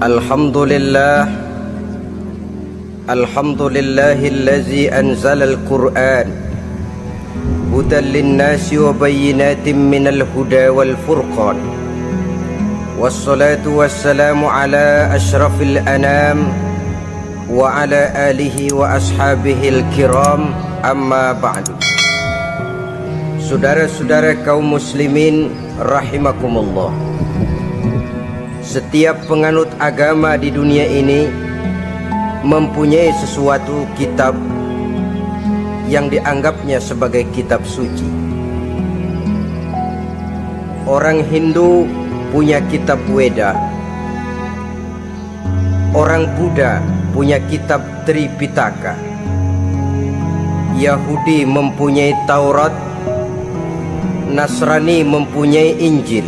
Alhamdulillah, Alhamdulillahillazi anzalal Qur'an hudan linnasi wa bayyinatin minal huda wal furqan. Wassalatu wassalamu ala ashrafil anam wa ala alihi wa ashabihil kiram, amma ba'du. Saudara-saudara kaum muslimin rahimakumullah, setiap penganut agama di dunia ini mempunyai sesuatu kitab yang dianggapnya sebagai kitab suci. Orang Hindu punya kitab Weda, orang Buddha punya kitab Tripitaka, Yahudi mempunyai Taurat, Nasrani mempunyai Injil,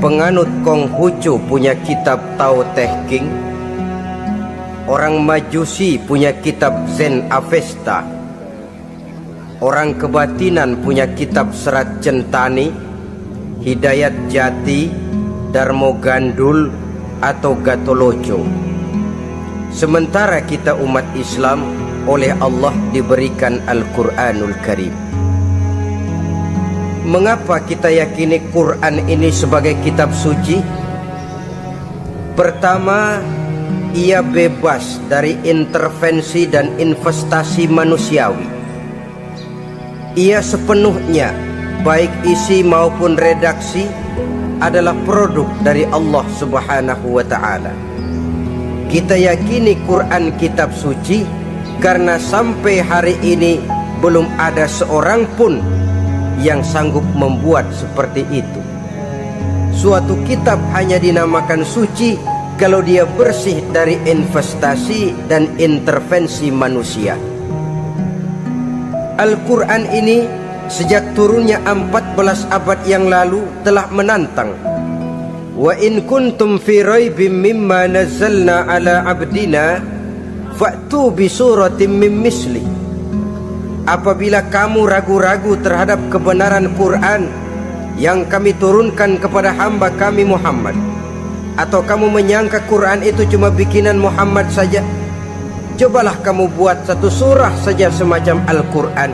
penganut Konghucu punya kitab Tao Te Ching, orang Majusi punya kitab Zen Avesta, orang kebatinan punya kitab Serat Centani, Hidayat Jati, Darmo Gandul atau Gatoloco. Sementara kita umat Islam oleh Allah diberikan Al-Quranul Karim. Mengapa kita yakini Quran ini sebagai kitab suci? Pertama, ia bebas dari intervensi dan investasi manusiawi. Ia sepenuhnya, baik isi maupun redaksi, adalah produk dari Allah Subhanahu wa ta'ala. Kita yakini Quran kitab suci karena sampai hari ini belum ada seorang pun yang sanggup membuat seperti itu. Suatu kitab hanya dinamakan suci kalau dia bersih dari investasi dan intervensi manusia. Al-Quran ini sejak turunnya 14 abad yang lalu telah menantang. Wa in kuntum fi raibim mimma nazzalna ala abdina fa'tu bi suratin min misli. Apabila kamu ragu-ragu terhadap kebenaran Quran yang kami turunkan kepada hamba kami Muhammad, atau kamu menyangka Quran itu cuma bikinan Muhammad saja, cobalah kamu buat satu surah saja semacam Al-Quran.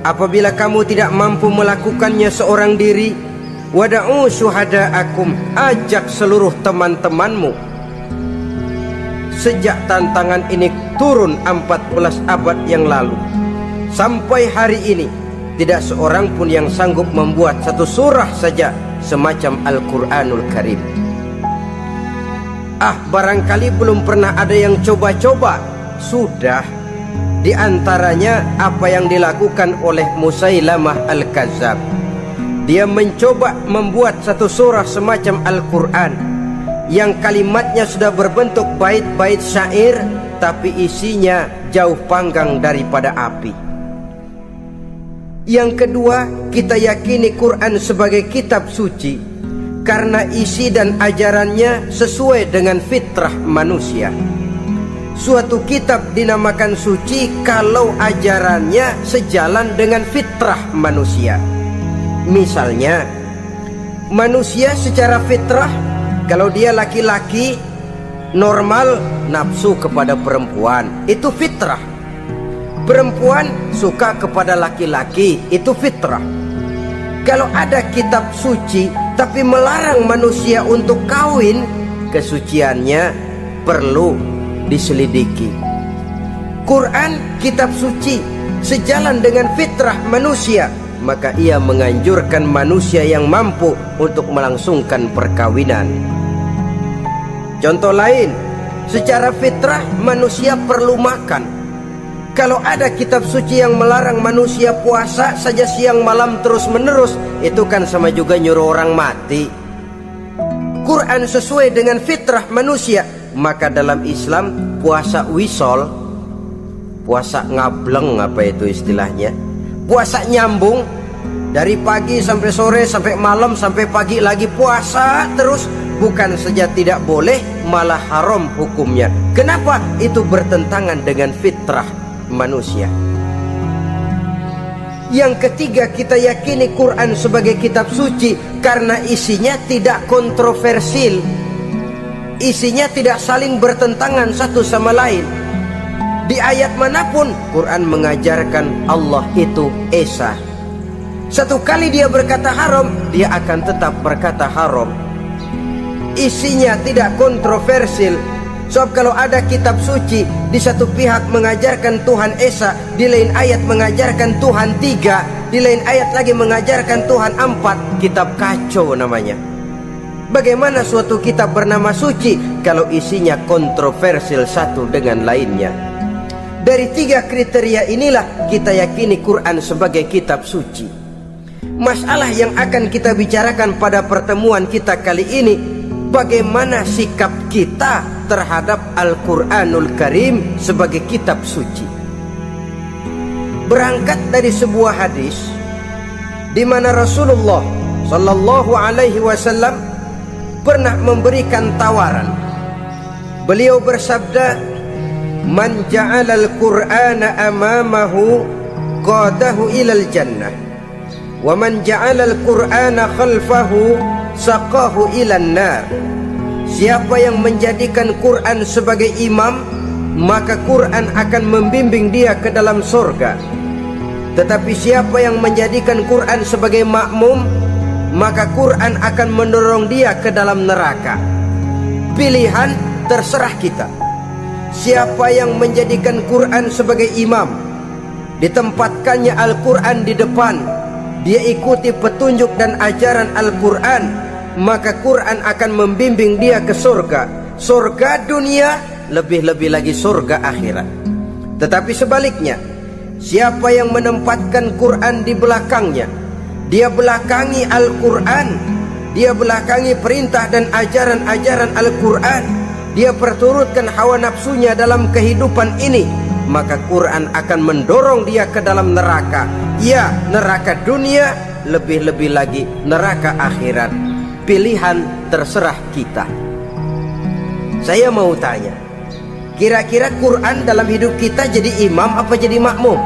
Apabila kamu tidak mampu melakukannya seorang diri, wada'u syuhada'akum, ajak seluruh teman-temanmu. Sejak tantangan ini turun 14 abad yang lalu sampai hari ini, tidak seorang pun yang sanggup membuat satu surah saja semacam Al-Quranul Karim. Barangkali belum pernah ada yang coba-coba. Sudah. Di antaranya apa yang dilakukan oleh Musailamah Al-Kazzab. Dia mencoba membuat satu surah semacam Al-Quran yang kalimatnya sudah berbentuk bait-bait syair, tapi isinya jauh panggang daripada api. Yang kedua, kita yakini Quran sebagai kitab suci karena isi dan ajarannya sesuai dengan fitrah manusia. Suatu kitab dinamakan suci kalau ajarannya sejalan dengan fitrah manusia. Misalnya, manusia secara fitrah, kalau dia laki-laki normal nafsu kepada perempuan, itu fitrah. Perempuan suka kepada laki-laki, itu fitrah. Kalau ada kitab suci tapi melarang manusia untuk kawin, kesuciannya perlu diselidiki. Quran kitab suci sejalan dengan fitrah manusia, maka ia menganjurkan manusia yang mampu untuk melangsungkan perkawinan. Contoh lain, secara fitrah manusia perlu makan. Kalau ada kitab suci yang melarang manusia puasa saja siang malam terus menerus, itu kan sama juga nyuruh orang mati. Quran sesuai dengan fitrah manusia, maka dalam Islam puasa wisol, puasa ngableng, apa itu istilahnya, puasa nyambung dari pagi sampai sore, sampai malam, sampai pagi lagi puasa terus, bukan saja tidak boleh, malah haram hukumnya. Kenapa? Itu bertentangan dengan fitrah manusia. Yang ketiga, kita yakini Quran sebagai kitab suci karena isinya tidak kontroversial. isinya tidak saling bertentangan satu sama lain. Di ayat manapun Quran mengajarkan Allah itu Esa. Satu kali dia berkata haram, dia akan tetap berkata haram. Isinya tidak kontroversial. Sebab kalau ada kitab suci, di satu pihak mengajarkan Tuhan Esa, di lain ayat mengajarkan Tuhan 3, di lain ayat lagi mengajarkan Tuhan 4, kitab kacau namanya. Bagaimana suatu kitab bernama suci kalau isinya kontroversial satu dengan lainnya? Dari 3 kriteria inilah kita yakini Quran sebagai kitab suci. Masalah yang akan kita bicarakan pada pertemuan kita kali ini, bagaimana sikap kita terhadap Al-Quranul Karim sebagai kitab suci. Berangkat dari sebuah hadis di mana Rasulullah Sallallahu Alaihi Wasallam pernah memberikan tawaran. Beliau bersabda, "Man ja'ala al-Qur'ana amamahu qadahu ilal jannah, wa man ja'ala al-Qur'ana khalfahu saqahu ilan nar." Siapa yang menjadikan Quran sebagai imam, maka Quran akan membimbing dia ke dalam surga. Tetapi siapa yang menjadikan Quran sebagai makmum, maka Quran akan mendorong dia ke dalam neraka. Pilihan terserah kita. Siapa yang menjadikan Quran sebagai imam, ditempatkannya Al-Quran di depan, dia ikuti petunjuk dan ajaran Al-Quran, maka Quran akan membimbing dia ke surga. Surga dunia, lebih-lebih lagi surga akhirat. Tetapi sebaliknya, siapa yang menempatkan Quran di belakangnya, dia belakangi Al-Quran, dia belakangi perintah dan ajaran-ajaran Al-Quran, dia perturutkan hawa nafsunya dalam kehidupan ini, maka Quran akan mendorong dia ke dalam neraka. Ya, neraka dunia, lebih-lebih lagi neraka akhirat. Pilihan terserah kita. Saya mau tanya, kira-kira Quran dalam hidup kita jadi imam apa jadi makmum?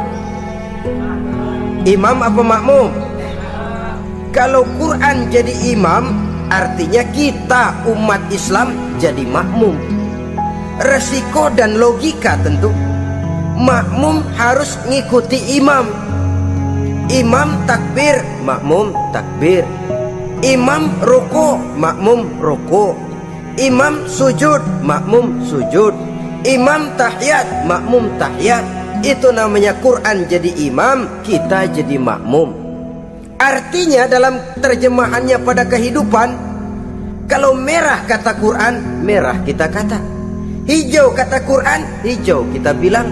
Imam apa makmum? Kalau Quran jadi imam, artinya kita umat Islam jadi makmum. Resiko dan logika tentu, makmum harus ngikuti imam. Imam takbir, makmum takbir. Imam ruku, makmum ruku. Imam sujud, makmum sujud. Imam tahiyat, makmum tahiyat. Itu namanya Quran jadi imam, kita jadi makmum. Artinya dalam terjemahannya pada kehidupan, kalau merah kata Quran, merah kita kata. Hijau kata Quran, hijau kita bilang.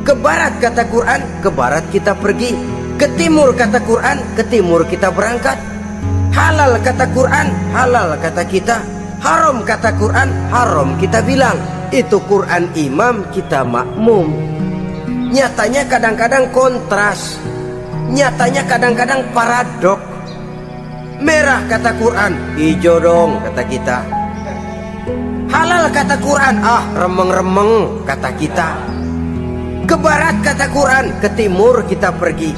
Ke barat kata Quran, ke barat kita pergi. Ke timur kata Quran, ke timur kita berangkat. Halal kata Quran, halal kata kita. Haram kata Quran, haram kita bilang. Itu Quran imam, kita makmum. Nyatanya kadang-kadang kontras, nyatanya kadang-kadang paradok. Merah kata Quran, hijau dong kata kita. Halal kata Quran, ah remeng-remeng kata kita. Ke barat kata Quran, ke timur kita pergi.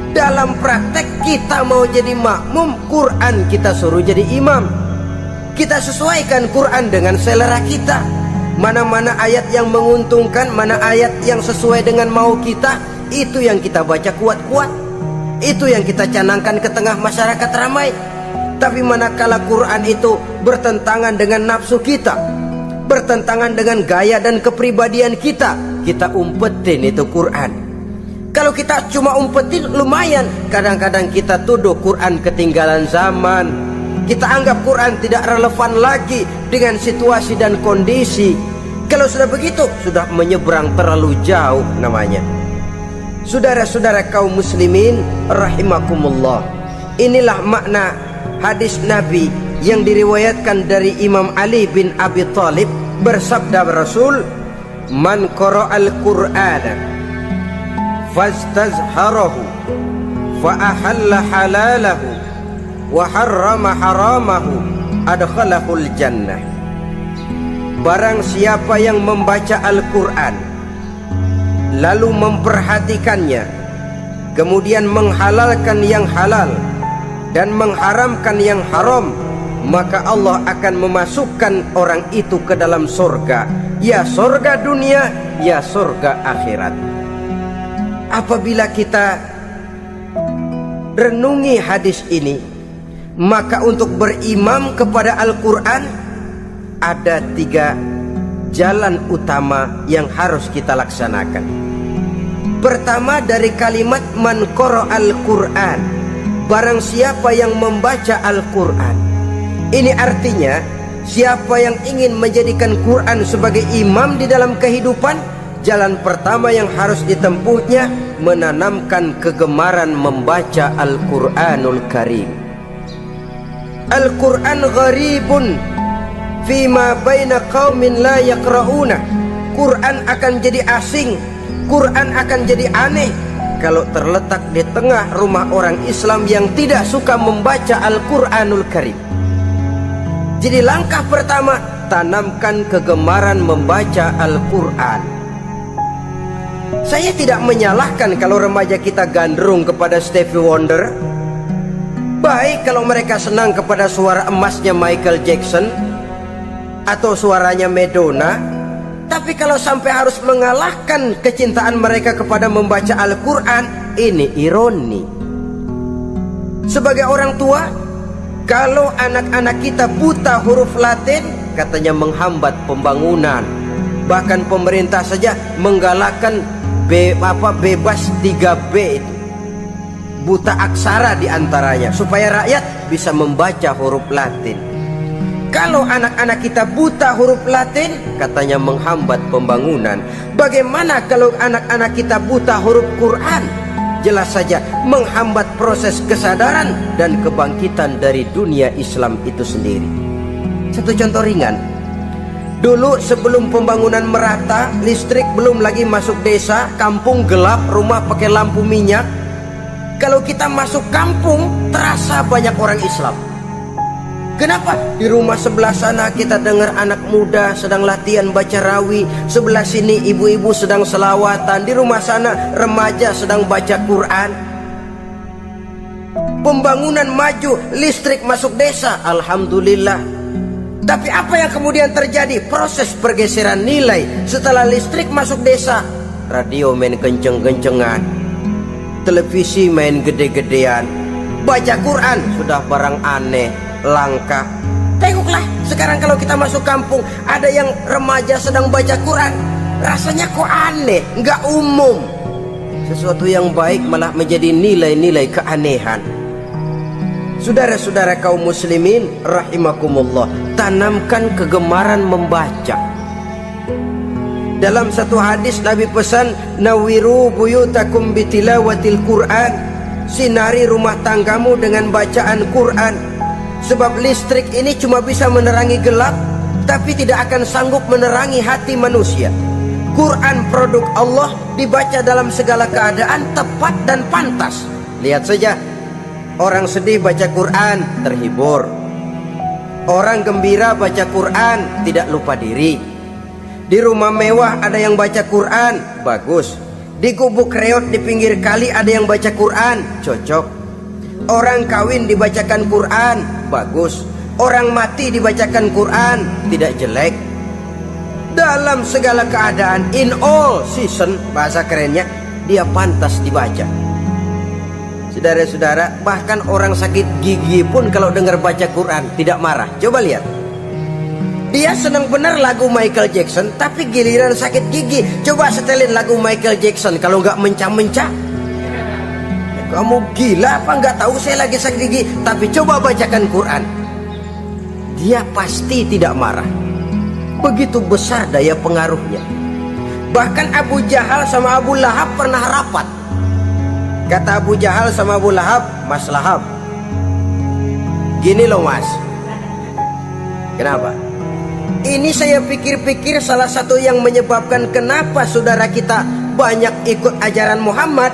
Dalam praktek kita mau jadi makmum, Quran kita suruh jadi imam. Kita sesuaikan Quran dengan selera kita. Mana-mana ayat yang menguntungkan, mana ayat yang sesuai dengan mau kita, itu yang kita baca kuat-kuat. Itu yang kita canangkan ke tengah masyarakat ramai. Tapi manakala Quran itu bertentangan dengan nafsu kita, bertentangan dengan gaya dan kepribadian kita, kita umpetin itu Quran. Kalau kita cuma umpetin lumayan, kadang-kadang kita tuduh Quran ketinggalan zaman. Kita anggap Quran tidak relevan lagi dengan situasi dan kondisi. Kalau sudah begitu, sudah menyeberang terlalu jauh namanya. Saudara-saudara kaum muslimin rahimakumullah, inilah makna hadis Nabi yang diriwayatkan dari Imam Ali bin Abi Thalib. Bersabda Rasul, "Man qara'al Qur'ana fastazharahu fa ahalla halalahu wa harrama haramahu adkhalahul jannah." Barang siapa yang membaca Al-Quran lalu memperhatikannya, kemudian menghalalkan yang halal dan mengharamkan yang haram, maka Allah akan memasukkan orang itu ke dalam surga, ya surga dunia, ya surga akhirat. Apabila kita renungi hadis ini, maka untuk berimam kepada Al-Quran ada 3 jalan utama yang harus kita laksanakan. Pertama, dari kalimat man qara al-Quran, barang siapa yang membaca Al-Quran. Ini artinya siapa yang ingin menjadikan Quran sebagai imam di dalam kehidupan, jalan pertama yang harus ditempuhnya menanamkan kegemaran membaca Al-Quranul Karim. Al-Quran gharibun fima baina qaumin la yaqra'una. Quran akan jadi asing, Quran akan jadi aneh kalau terletak di tengah rumah orang Islam yang tidak suka membaca Al-Quranul Karim. Jadi langkah pertama, tanamkan kegemaran membaca Al-Quran. Saya tidak menyalahkan kalau remaja kita gandrung kepada Stevie Wonder. Baik kalau mereka senang kepada suara emasnya Michael Jackson atau suaranya Madonna. Tapi kalau sampai harus mengalahkan kecintaan mereka kepada membaca Al-Quran, ini ironi. Sebagai orang tua, kalau anak-anak kita buta huruf Latin, katanya menghambat pembangunan. Bahkan pemerintah saja menggalakkan bebas 3B itu, buta aksara diantaranya, supaya rakyat bisa membaca huruf Latin. Kalau anak-anak kita buta huruf Latin, katanya menghambat pembangunan. Bagaimana kalau anak-anak kita buta huruf Quran? Jelas saja menghambat proses kesadaran dan kebangkitan dari dunia Islam itu sendiri. Satu contoh ringan. Dulu sebelum pembangunan merata, listrik belum lagi masuk desa, kampung gelap, rumah pakai lampu minyak. Kalau kita masuk kampung, terasa banyak orang Islam. Kenapa? Di rumah sebelah sana kita dengar anak muda sedang latihan baca rawi, sebelah sini ibu-ibu sedang selawatan, di rumah sana remaja sedang baca Quran. Pembangunan maju, listrik masuk desa, alhamdulillah. Tapi apa yang kemudian terjadi? Proses pergeseran nilai. Setelah listrik masuk desa, radio main kenceng-kencengan, televisi main gede-gedean, baca Quran sudah barang aneh, langka. Tengoklah sekarang kalau kita masuk kampung, ada yang remaja sedang baca Quran, rasanya kok aneh, nggak umum. Sesuatu yang baik malah menjadi nilai-nilai keanehan. Saudara-saudara kaum muslimin rahimakumullah, tanamkan kegemaran membaca. Dalam satu hadis Nabi pesan, nawiru buyutakum bitilawatil Quran, sinari rumah tanggamu dengan bacaan Quran. Sebab listrik ini cuma bisa menerangi gelap, tapi tidak akan sanggup menerangi hati manusia. Quran produk Allah, dibaca dalam segala keadaan, tepat dan pantas. Lihat saja, orang sedih baca Quran, terhibur. Orang gembira baca Quran, tidak lupa diri. Di rumah mewah ada yang baca Quran, bagus. Di gubuk reot di pinggir kali ada yang baca Quran, cocok. Orang kawin dibacakan Quran, bagus. Orang mati dibacakan Quran, tidak jelek. Dalam segala keadaan, in all season, bahasa kerennya, dia pantas dibaca. Saudara-saudara, bahkan orang sakit gigi pun kalau dengar baca Quran tidak marah. Coba lihat, dia senang benar lagu Michael Jackson, tapi giliran sakit gigi, coba setelin lagu Michael Jackson, kalau nggak mencah-mencah. Kamu gila apa, nggak tahu saya lagi sakit gigi, tapi coba bacakan Quran, dia pasti tidak marah. Begitu besar daya pengaruhnya. Bahkan Abu Jahal sama Abu Lahab pernah rapat. Kata Abu Jahal sama Abu Lahab, Mas Lahab, gini loh mas. Kenapa? Ini saya pikir-pikir salah satu yang menyebabkan kenapa saudara kita banyak ikut ajaran Muhammad,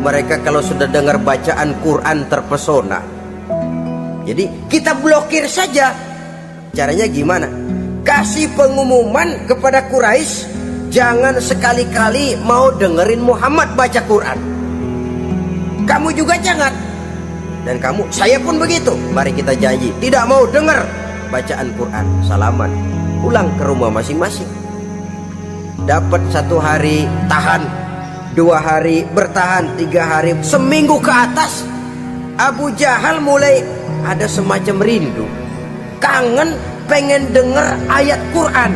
mereka kalau sudah dengar bacaan Quran terpesona. Jadi kita blokir saja. Caranya gimana? Kasih pengumuman kepada Quraisy, jangan sekali-kali mau dengerin Muhammad baca Quran. Kamu juga jangan. Dan kamu, saya pun begitu. Mari kita janji tidak mau dengar bacaan Quran. Salaman, pulang ke rumah masing-masing. Dapat 1 hari tahan, 2 hari bertahan, 3 hari, seminggu ke atas, Abu Jahal mulai ada semacam rindu, kangen, pengen dengar ayat Quran.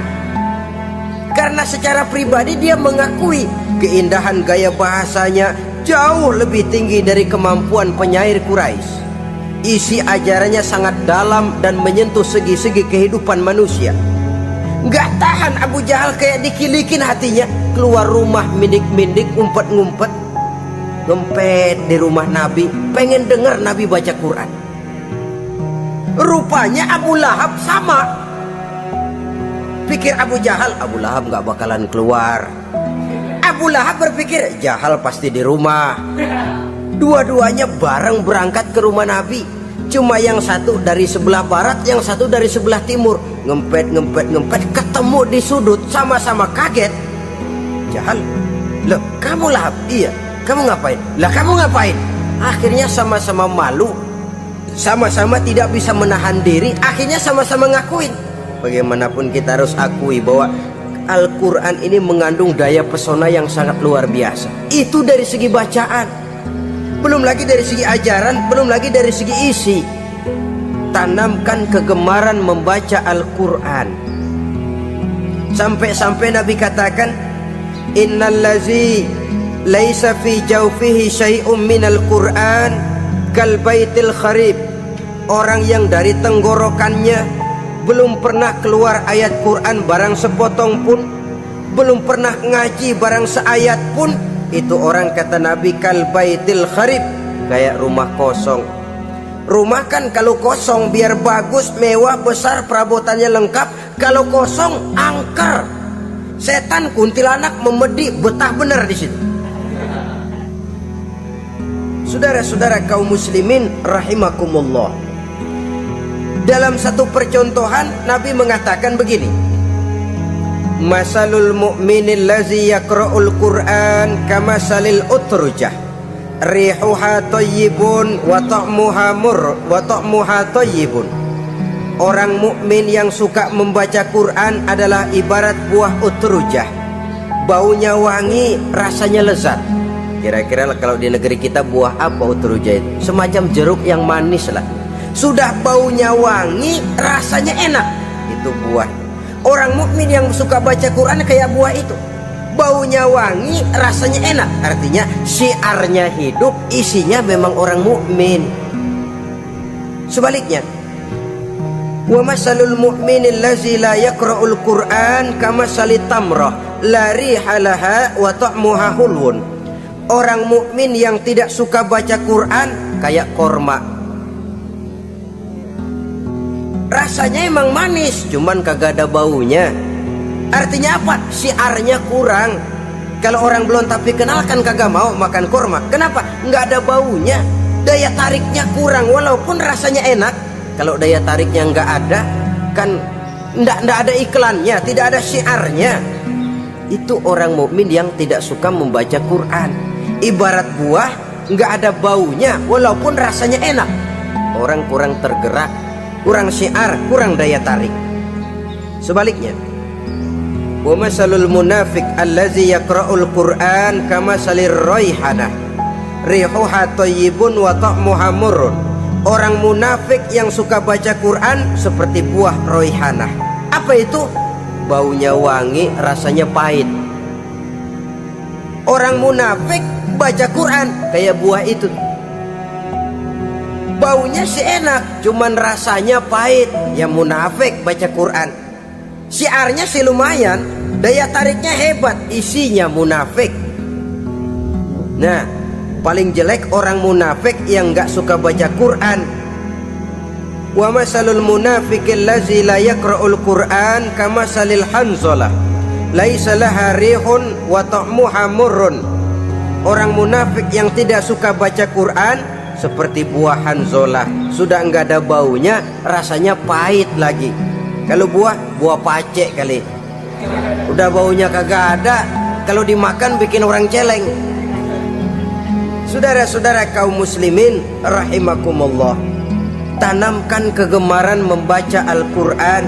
Karena secara pribadi dia mengakui keindahan gaya bahasanya jauh lebih tinggi dari kemampuan penyair Quraisy. Isi ajarannya sangat dalam dan menyentuh segi-segi kehidupan manusia. Gak tahan Abu Jahal, kayak dikilikin hatinya. Keluar rumah mindik-mindik, ngumpet-ngumpet, ngempet di rumah Nabi, pengen dengar Nabi baca Quran. Rupanya Abu Lahab sama. Pikir Abu Jahal, Abu Lahab gak bakalan keluar. Abu Lahab berpikir, Jahal pasti di rumah. Dua-duanya bareng berangkat ke rumah Nabi. Cuma yang satu dari sebelah barat, yang satu dari sebelah timur. Ngempet, ketemu di sudut, sama-sama kaget. Jahal, loh kamu Lahab? Iya, kamu ngapain? Lah kamu ngapain? Akhirnya sama-sama malu, sama-sama tidak bisa menahan diri. Akhirnya sama-sama ngakuin. Bagaimanapun kita harus akui bahwa Al-Quran ini mengandung daya pesona yang sangat luar biasa. Itu dari segi bacaan, belum lagi dari segi ajaran, belum lagi dari segi isi. Tanamkan kegemaran membaca Al-Quran. Sampai-sampai Nabi katakan, Innallazi laisa fi jawfihi syai'um minal Quran kal baitil kharib. Orang yang dari tenggorokannya belum pernah keluar ayat Quran barang sepotong pun, belum pernah ngaji barang seayat pun, itu orang, kata Nabi, kal baitil kharib, kayak rumah kosong. Rumah kan kalau kosong biar bagus, mewah, besar, perabotannya lengkap. Kalau kosong, angker. Setan kuntilanak memedi, betah benar di situ. Saudara-saudara kaum muslimin rahimakumullah, dalam satu percontohan Nabi mengatakan begini, Masalul mu'minil lazi yaqra'ul Qur'an kamasalil utrujah rihuha thayyibun wa ta'muha thayyibun. Orang mukmin yang suka membaca Quran adalah ibarat buah utrujah, baunya wangi, rasanya lezat. Kira-kira kalau di negeri kita buah apa utrujah itu? Semacam jeruk yang manis lah. Sudah baunya wangi, rasanya enak, itu buah. Orang mukmin yang suka baca Quran kayak buah itu, baunya wangi, rasanya enak. Artinya syiarnya hidup, isinya memang orang mukmin. Sebaliknya, wa masalul mu'minil lazi la yaqra'ul Qur'an kamasalit tamrah la rihalaha wa ta'muha hulwun. Orang mukmin yang tidak suka baca Quran kayak korma. Rasanya emang manis, cuman kagak ada baunya. Artinya apa? Syiarnya kurang. Kalau orang belum tapi kenal kan kagak mau makan korma. Kenapa? Nggak ada baunya, daya tariknya kurang. Walaupun rasanya enak, kalau daya tariknya nggak ada, kan nggak ada iklannya, tidak ada syiarnya. Itu orang mukmin yang tidak suka membaca Quran. Ibarat buah, nggak ada baunya, walaupun rasanya enak. Orang kurang tergerak, kurang syiar, kurang daya tarik. Sebaliknya, wa masalul munafiq allazi yaqra'ul Qur'an kamasalir raihanah rihuha thayyibun wa ta'muha murrun. Orang munafik yang suka baca Quran seperti buah raihanah. Apa itu? Baunya wangi, rasanya pahit. Orang munafik baca Quran kayak buah itu. Baunya sih enak, cuman rasanya pahit. Ya munafik baca Quran. Syiarnya sih lumayan, daya tariknya hebat, isinya munafik. Nah, paling jelek orang munafik yang gak suka baca Quran. Wa masalul munafiqil lazi la yaqra'ul Quran kamasalil hanzalah laisa laha rihun wa ta'muha murrun. Orang munafik yang tidak suka baca Quran seperti buah hanzalah, sudah enggak ada baunya, rasanya pahit lagi. Kalau buah pacek kali, udah baunya kagak ada, kalau dimakan bikin orang celeng. Saudara-saudara kaum muslimin rahimakumullah, tanamkan kegemaran membaca Al-Quran,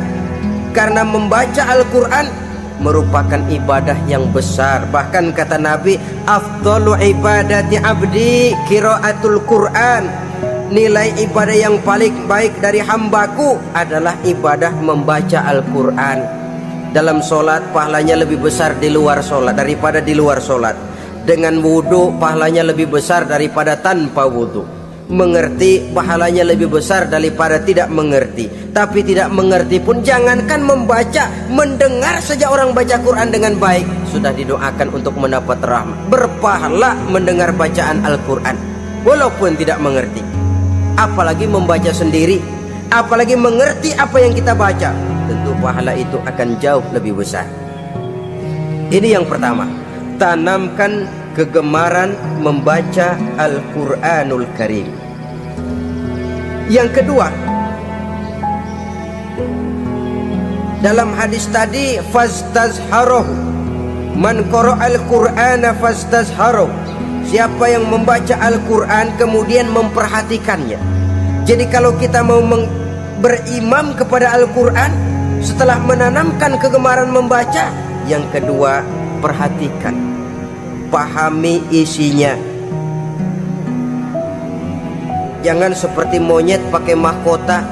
karena membaca Al-Quran merupakan ibadah yang besar. Bahkan kata Nabi, afdalu ibadati abdi qiraatul Quran, nilai ibadah yang paling baik dari hambaku adalah ibadah membaca Al-Quran. Dalam solat pahalanya lebih besar di luar solat daripada di luar solat. Dengan wudhu pahalanya lebih besar daripada tanpa wudhu. Mengerti pahalanya lebih besar daripada tidak mengerti. Tapi tidak mengerti pun jangankan membaca, mendengar saja orang baca Quran dengan baik sudah didoakan untuk mendapat rahmat. Berpahala mendengar bacaan Al-Quran walaupun tidak mengerti. Apalagi membaca sendiri, apalagi mengerti apa yang kita baca, tentu pahala itu akan jauh lebih besar. Ini yang pertama, tanamkan kegemaran membaca Al-Quranul Karim. Yang kedua, dalam hadis tadi, fastazharuh, man qara'al Qur'ana fastazharuh, siapa yang membaca Al-Quran kemudian memperhatikannya. Jadi kalau kita mau berimam kepada Al-Quran, setelah menanamkan kegemaran membaca, yang kedua, perhatikan, pahami isinya. Jangan seperti monyet pakai mahkota,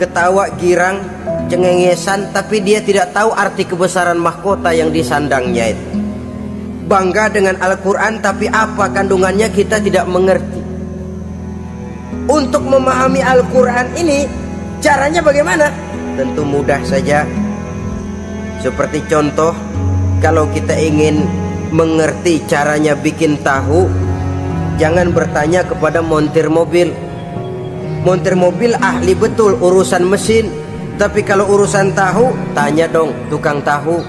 ketawa girang, cengengesan, tapi dia tidak tahu arti kebesaran mahkota yang disandangnya itu. Bangga dengan Al-Quran, tapi apa kandungannya kita tidak mengerti. Untuk memahami Al-Quran ini, caranya bagaimana? Tentu mudah saja. Seperti contoh, kalau kita ingin mengerti caranya bikin tahu, jangan bertanya kepada montir mobil. Montir mobil ahli betul urusan mesin, tapi kalau urusan tahu, tanya dong tukang tahu.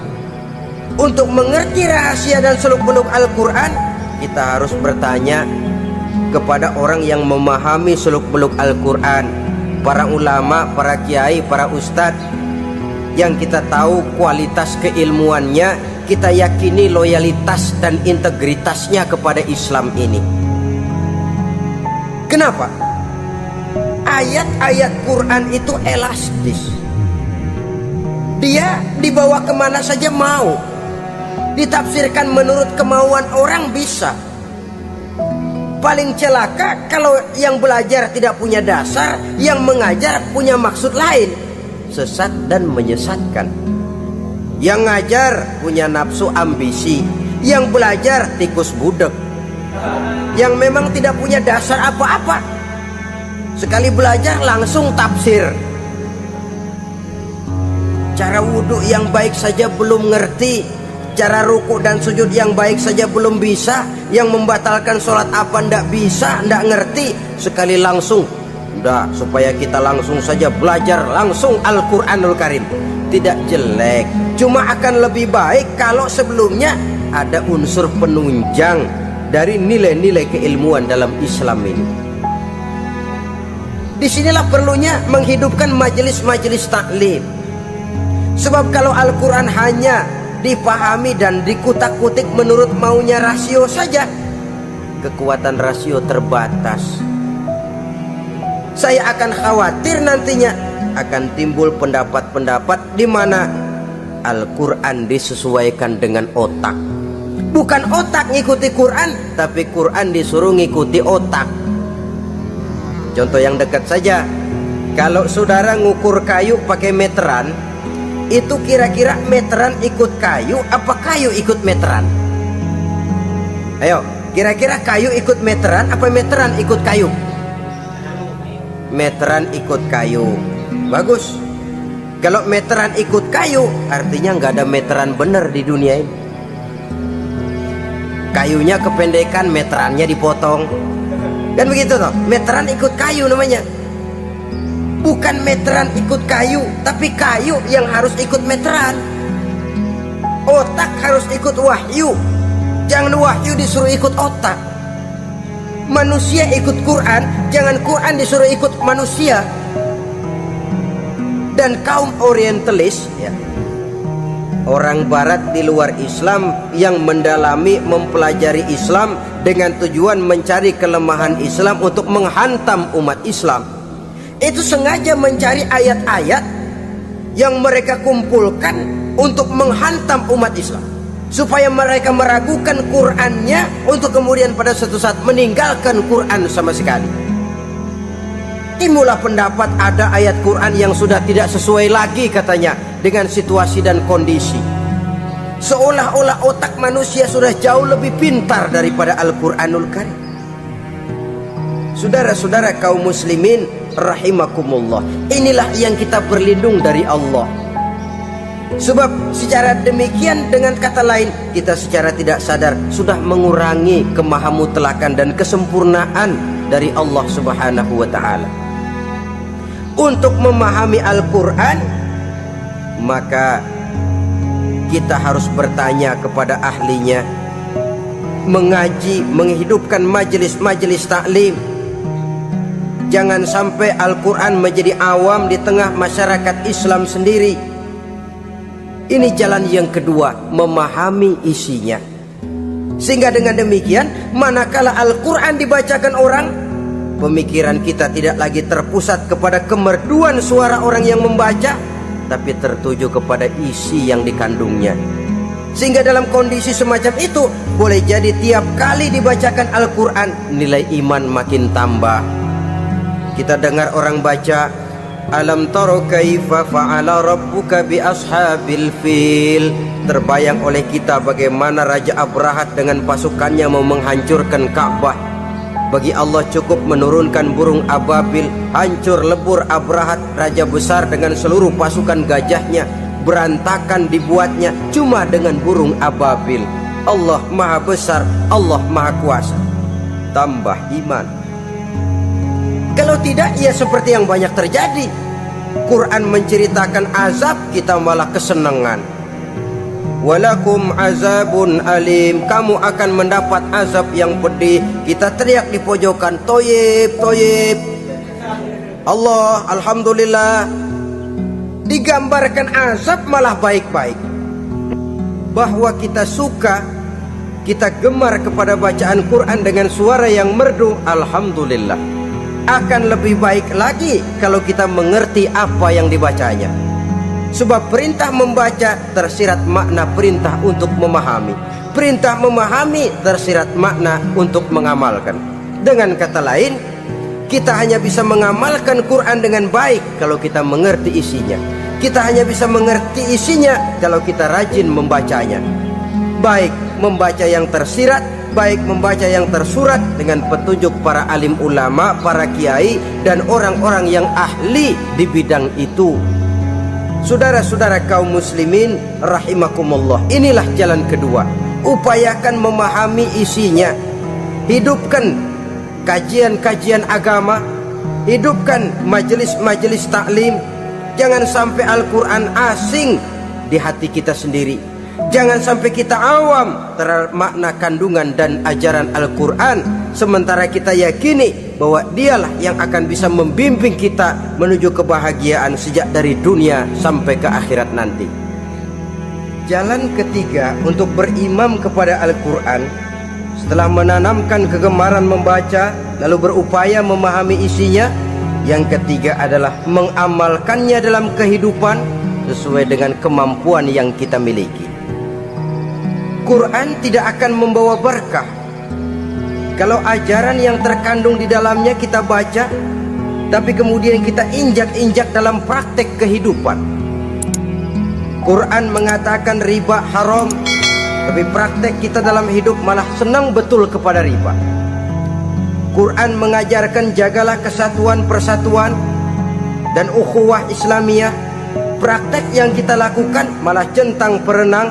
Untuk mengerti rahasia dan seluk-beluk Al-Quran, kita harus bertanya kepada orang yang memahami seluk-beluk Al-Quran, para ulama, para kiai, para ustadz, yang kita tahu kualitas keilmuannya, kita yakini loyalitas dan integritasnya kepada Islam ini. Kenapa? Ayat-ayat Quran itu elastis. Dia dibawa kemana saja mau. Ditafsirkan menurut kemauan orang bisa. Paling celaka kalau yang belajar tidak punya dasar, yang mengajar punya maksud lain, sesat dan menyesatkan. Yang ngajar punya nafsu ambisi, yang belajar tikus budek, yang memang tidak punya dasar apa-apa, sekali belajar langsung tafsir. Cara wudhu yang baik saja belum ngerti, cara ruku dan sujud yang baik saja belum bisa, yang membatalkan sholat apa ndak bisa, ndak ngerti, sekali langsung. Udah, supaya kita langsung saja belajar langsung Al-Quranul Karim. Tidak jelek, cuma akan lebih baik kalau sebelumnya ada unsur penunjang dari nilai-nilai keilmuan dalam Islam ini. Disinilah perlunya menghidupkan majelis-majelis taklim. Sebab kalau Al-Quran hanya dipahami dan dikutak-kutik menurut maunya rasio saja, kekuatan rasio terbatas. Saya akan khawatir nantinya akan timbul pendapat-pendapat di mana Al-Quran disesuaikan dengan otak. Bukan otak ngikuti Quran, tapi Quran disuruh ngikuti otak. Contoh yang dekat saja, kalau saudara ngukur kayu pakai meteran, itu kira-kira meteran ikut kayu apa kayu ikut meteran? Ayo, kira-kira kayu ikut meteran apa meteran ikut kayu? Meteran ikut kayu. Bagus. Kalau meteran ikut kayu, artinya nggak ada meteran benar di dunia ini. Kayunya kependekan, meterannya dipotong. Kan begitu toh? Meteran ikut kayu namanya. Bukan meteran ikut kayu, tapi kayu yang harus ikut meteran. Otak harus ikut wahyu. Jangan wahyu disuruh ikut otak. Manusia ikut Quran, jangan Quran disuruh ikut manusia. Dan kaum orientalis ya, orang barat di luar Islam yang mendalami, mempelajari Islam dengan tujuan mencari kelemahan Islam untuk menghantam umat Islam, itu sengaja mencari ayat-ayat yang mereka kumpulkan untuk menghantam umat Islam, supaya mereka meragukan Qur'annya untuk kemudian pada suatu saat meninggalkan Qur'an sama sekali. Timbullah pendapat ada ayat Qur'an yang sudah tidak sesuai lagi katanya dengan situasi dan kondisi, seolah-olah otak manusia sudah jauh lebih pintar daripada Al-Qur'anul Karim. Saudara-saudara kaum muslimin rahimakumullah, inilah yang kita berlindung dari Allah. Sebab secara demikian, dengan kata lain, kita secara tidak sadar sudah mengurangi kemahamutlakan dan kesempurnaan dari Allah Subhanahu wa ta'ala. Untuk memahami Al-Quran, maka kita harus bertanya kepada ahlinya, mengaji, menghidupkan majelis-majelis taklim. Jangan sampai Al-Quran menjadi awam di tengah masyarakat Islam sendiri. Ini jalan yang kedua, memahami isinya. Sehingga dengan demikian, manakala Al-Quran dibacakan orang, pemikiran kita tidak lagi terpusat kepada kemerduan suara orang yang membaca, tapi tertuju kepada isi yang dikandungnya. Sehingga dalam kondisi semacam itu, boleh jadi tiap kali dibacakan Al-Quran, nilai iman makin tambah. Kita dengar orang baca, alam taro kaifa fa'ala rabbuka bi ashabil fil. Terbayang oleh kita bagaimana Raja Abrahat dengan pasukannya mau menghancurkan Ka'bah. Bagi Allah cukup menurunkan burung ababil, hancur lebur Abrahat, raja besar dengan seluruh pasukan gajahnya. Berantakan dibuatnya cuma dengan burung ababil. Allah maha besar, Allah maha kuasa. Tambah iman. Kalau tidak, ya seperti yang banyak terjadi. Quran menceritakan azab, kita malah kesenangan. Walakum azabun alim, kamu akan mendapat azab yang pedih. Kita teriak di pojokan, toyib, toyib. Allah, alhamdulillah. Digambarkan azab malah baik-baik. Bahwa kita suka, kita gemar kepada bacaan Quran dengan suara yang merdu, alhamdulillah. Akan lebih baik lagi kalau kita mengerti apa yang dibacanya. Sebab perintah membaca tersirat makna perintah untuk memahami. Perintah memahami tersirat makna untuk mengamalkan. Dengan kata lain, kita hanya bisa mengamalkan Quran dengan baik kalau kita mengerti isinya. Kita hanya bisa mengerti isinya kalau kita rajin membacanya. Baik membaca yang tersirat, baik membaca yang tersurat dengan petunjuk para alim ulama, para kiai, dan orang-orang yang ahli di bidang itu. Saudara-saudara kaum muslimin rahimakumullah, inilah jalan kedua. Upayakan memahami isinya. Hidupkan kajian-kajian agama, hidupkan majelis-majelis taklim. Jangan sampai Al-Quran asing di hati kita sendiri. Jangan sampai kita awam terhadap makna kandungan dan ajaran Al-Quran, sementara kita yakini bahwa dialah yang akan bisa membimbing kita menuju kebahagiaan sejak dari dunia sampai ke akhirat nanti. Jalan ketiga untuk berimam kepada Al-Quran, setelah menanamkan kegemaran membaca lalu berupaya memahami isinya, yang ketiga adalah mengamalkannya dalam kehidupan sesuai dengan kemampuan yang kita miliki. Quran tidak akan membawa berkah kalau ajaran yang terkandung di dalamnya kita baca, tapi kemudian kita injak-injak dalam praktek kehidupan. Quran mengatakan riba haram, tapi praktek kita dalam hidup malah senang betul kepada riba. Quran mengajarkan jagalah kesatuan persatuan dan ukhuwah Islamiyah. Praktek yang kita lakukan malah centang perenang,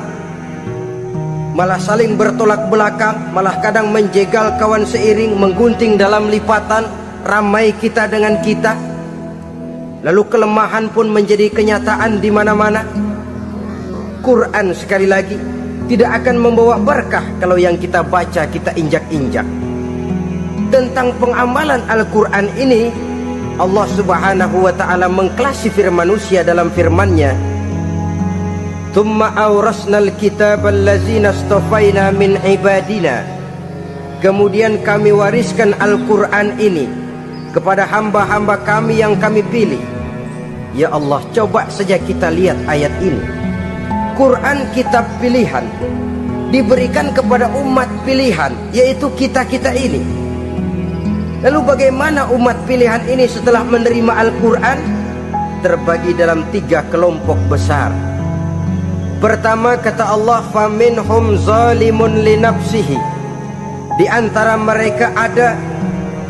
malah saling bertolak belakang, malah kadang menjegal kawan seiring, menggunting dalam lipatan, ramai kita dengan kita. Lalu kelemahan pun menjadi kenyataan di mana-mana. Quran sekali lagi tidak akan membawa berkah kalau yang kita baca kita injak-injak. Tentang pengamalan Al-Quran ini, Allah Subhanahu wa ta'ala mengklasifikasi manusia dalam firman-Nya. Thumma awrasnal kitab allazina astafaina min ibadina. Kemudian kami wariskan Al-Quran ini kepada hamba-hamba kami yang kami pilih. Ya Allah, coba saja kita lihat ayat ini. Quran kitab pilihan diberikan kepada umat pilihan, yaitu kita-kita ini. Lalu bagaimana umat pilihan ini setelah menerima Al-Quran? Terbagi dalam 3 kelompok besar. Pertama, kata Allah, faminhum zalimun li nafsihi. Di antara mereka ada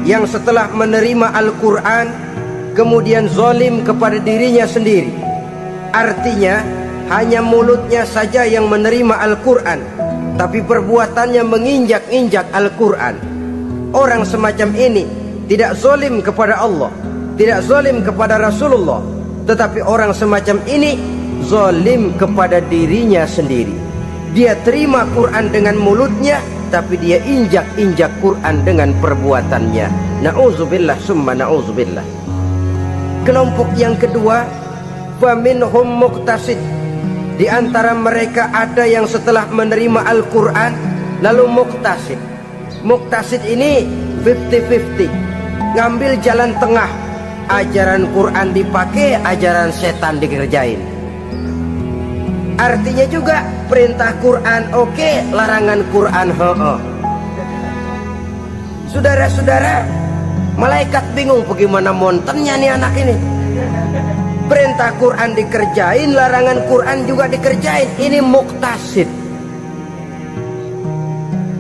yang setelah menerima Al-Quran kemudian zalim kepada dirinya sendiri. Artinya hanya mulutnya saja yang menerima Al-Quran, tapi perbuatannya menginjak-injak Al-Quran. Orang semacam ini tidak zalim kepada Allah, tidak zalim kepada Rasulullah, tetapi orang semacam ini zalim kepada dirinya sendiri. Dia terima Quran dengan mulutnya, tapi dia injak-injak Quran dengan perbuatannya. Na'udzubillah summa na'udzubillah. Kelompok yang kedua, faminhum muqtasid. Di antara mereka ada yang setelah menerima Al-Quran lalu muqtasid. Muqtasid ini 50-50, ngambil jalan tengah. Ajaran Quran dipakai, ajaran setan dikerjain. Artinya juga perintah Quran oke, larangan Quran ho-ho. Saudara-saudara, malaikat bingung bagaimana montennya nih anak ini. Perintah Quran dikerjain, larangan Quran juga dikerjain. Ini muqtasid.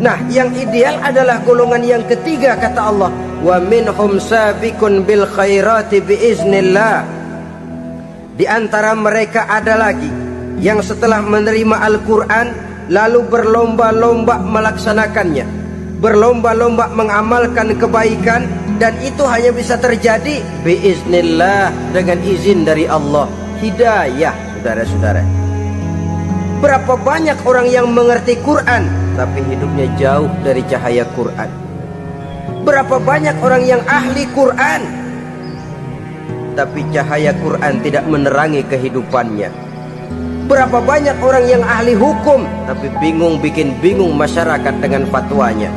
Nah, yang ideal adalah golongan yang ketiga, kata Allah, wa minhum sabiqun bil khairati biiznillah. Di antara mereka ada lagi yang setelah menerima Al-Quran lalu berlomba-lomba melaksanakannya, berlomba-lomba mengamalkan kebaikan, dan itu hanya bisa terjadi biiznillah, dengan izin dari Allah. Hidayah, saudara-saudara. Berapa banyak orang yang mengerti Quran tapi hidupnya jauh dari cahaya Quran. Berapa banyak orang yang ahli Quran tapi cahaya Quran tidak menerangi kehidupannya. Berapa banyak orang yang ahli hukum tapi bikin bingung masyarakat dengan fatwanya.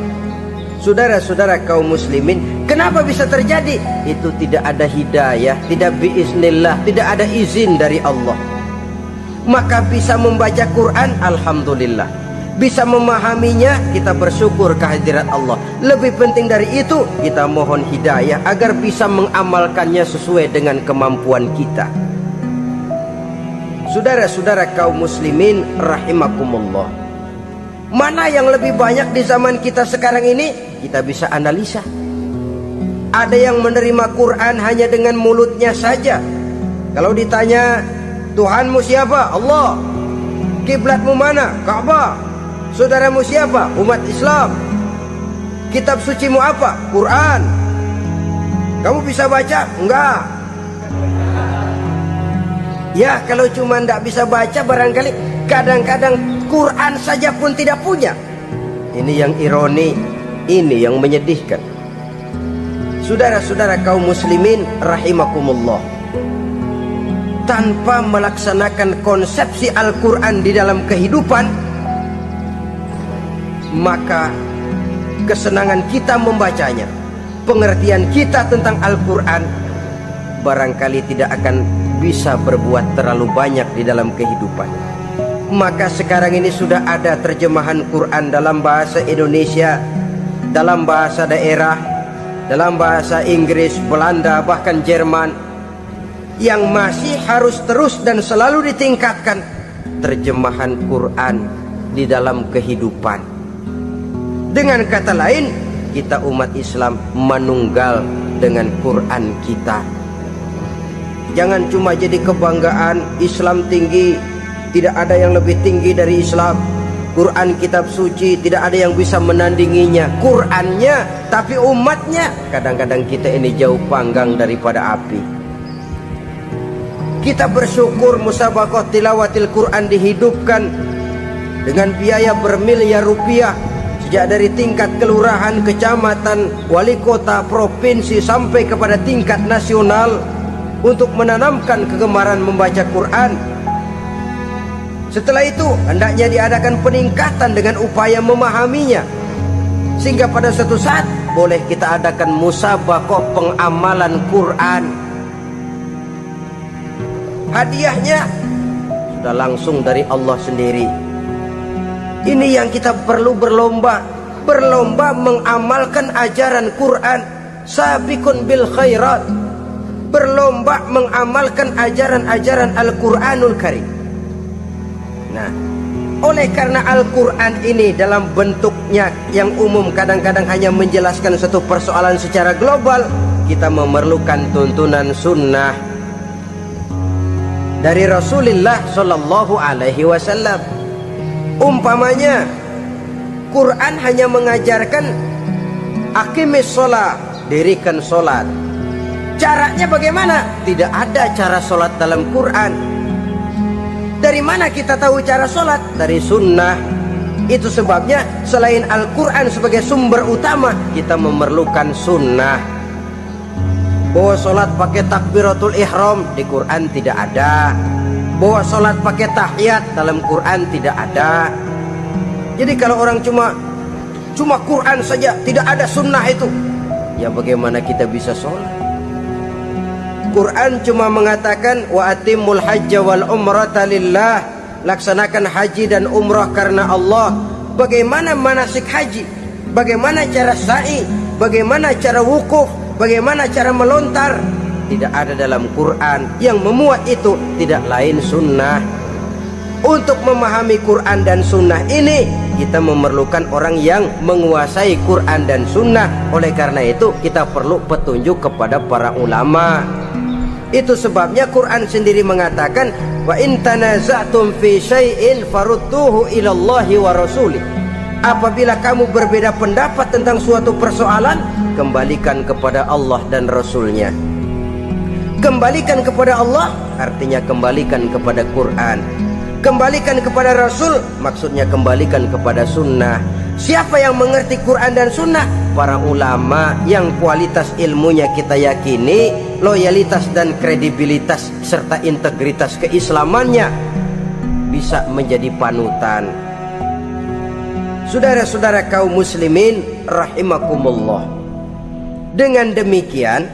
Saudara-saudara kaum muslimin, kenapa bisa terjadi? Itu tidak ada hidayah, tidak biiznillah, tidak ada izin dari Allah. Maka bisa membaca Quran, alhamdulillah. Bisa memahaminya, kita bersyukur kehadirat Allah. Lebih penting dari itu, kita mohon hidayah agar bisa mengamalkannya sesuai dengan kemampuan kita. Saudara-saudara kaum muslimin rahimakumullah, mana yang lebih banyak di zaman kita sekarang ini? Kita bisa analisa. Ada yang menerima Quran hanya dengan mulutnya saja. Kalau ditanya, Tuhanmu siapa? Allah. Kiblatmu mana? Ka'bah. Saudaramu siapa? Umat Islam. Kitab sucimu apa? Quran. Kamu bisa baca? Enggak. Ya, kalau cuma tidak bisa baca, barangkali kadang-kadang Quran saja pun tidak punya. Ini yang ironi, ini yang menyedihkan. Saudara-saudara kaum muslimin rahimakumullah, tanpa melaksanakan konsepsi Al-Quran di dalam kehidupan, maka kesenangan kita membacanya, pengertian kita tentang Al-Quran barangkali tidak akan bisa berbuat terlalu banyak di dalam kehidupan. Maka sekarang ini sudah ada terjemahan Quran dalam bahasa Indonesia, dalam bahasa daerah, dalam bahasa Inggris, Belanda, bahkan Jerman. Yang masih harus terus dan selalu ditingkatkan terjemahan Quran di dalam kehidupan. Dengan kata lain, kita umat Islam menunggal dengan Quran kita. Jangan cuma jadi kebanggaan Islam tinggi, tidak ada yang lebih tinggi dari Islam. Quran kitab suci, tidak ada yang bisa menandinginya. Qurannya, tapi umatnya, kadang-kadang kita ini jauh panggang daripada api. Kita bersyukur musabaqah tilawatil Quran dihidupkan dengan biaya bermiliar rupiah, sejak dari tingkat kelurahan, kecamatan, wali kota, provinsi sampai kepada tingkat nasional, untuk menanamkan kegemaran membaca Quran. Setelah itu hendaknya diadakan peningkatan dengan upaya memahaminya, sehingga pada suatu saat boleh kita adakan musabaqah pengamalan Quran. Hadiahnya sudah langsung dari Allah sendiri. Ini yang kita perlu berlomba mengamalkan ajaran Quran. Sabiqun bil khairat, berlomba mengamalkan ajaran-ajaran Al-Quranul Karim. Nah, oleh karena Al-Quran ini dalam bentuknya yang umum kadang-kadang hanya menjelaskan satu persoalan secara global, kita memerlukan tuntunan sunnah dari Rasulullah Shallallahu Alaihi Wasallam. Umpamanya Quran hanya mengajarkan aqimis sholat, dirikan sholat. Caranya bagaimana? Tidak ada cara sholat dalam Quran. Dari mana kita tahu cara sholat? Dari sunnah. Itu sebabnya selain Al-Quran sebagai sumber utama, kita memerlukan sunnah. Bahwa sholat pakai takbiratul ihram di Quran tidak ada. Bahwa sholat pakai tahiyat dalam Quran tidak ada. Jadi kalau orang cuma Quran saja, tidak ada sunnah itu, ya bagaimana kita bisa sholat? Quran cuma mengatakan wa atimul hajja wal umrata lillah, laksanakan haji dan umrah karena Allah. Bagaimana manasik haji? Bagaimana cara sa'i? Bagaimana cara wukuf? Bagaimana cara melontar? Tidak ada dalam Quran. Yang memuat itu tidak lain sunnah. Untuk memahami Quran dan sunnah ini, kita memerlukan orang yang menguasai Quran dan sunnah. Oleh karena itu kita perlu petunjuk kepada para ulama. Itu sebabnya Quran sendiri mengatakan wa in tanaza'tum fi syai'in farudduhu ila Allahi wa rasulih. Apabila kamu berbeda pendapat tentang suatu persoalan, kembalikan kepada Allah dan Rasulnya. Kembalikan kepada Allah artinya kembalikan kepada Quran. Kembalikan kepada Rasul maksudnya kembalikan kepada sunnah. Siapa yang mengerti Quran dan sunnah? Para ulama yang kualitas ilmunya kita yakini, loyalitas dan kredibilitas serta integritas keislamannya bisa menjadi panutan. Saudara-saudara kaum muslimin rahimakumullah. Dengan demikian,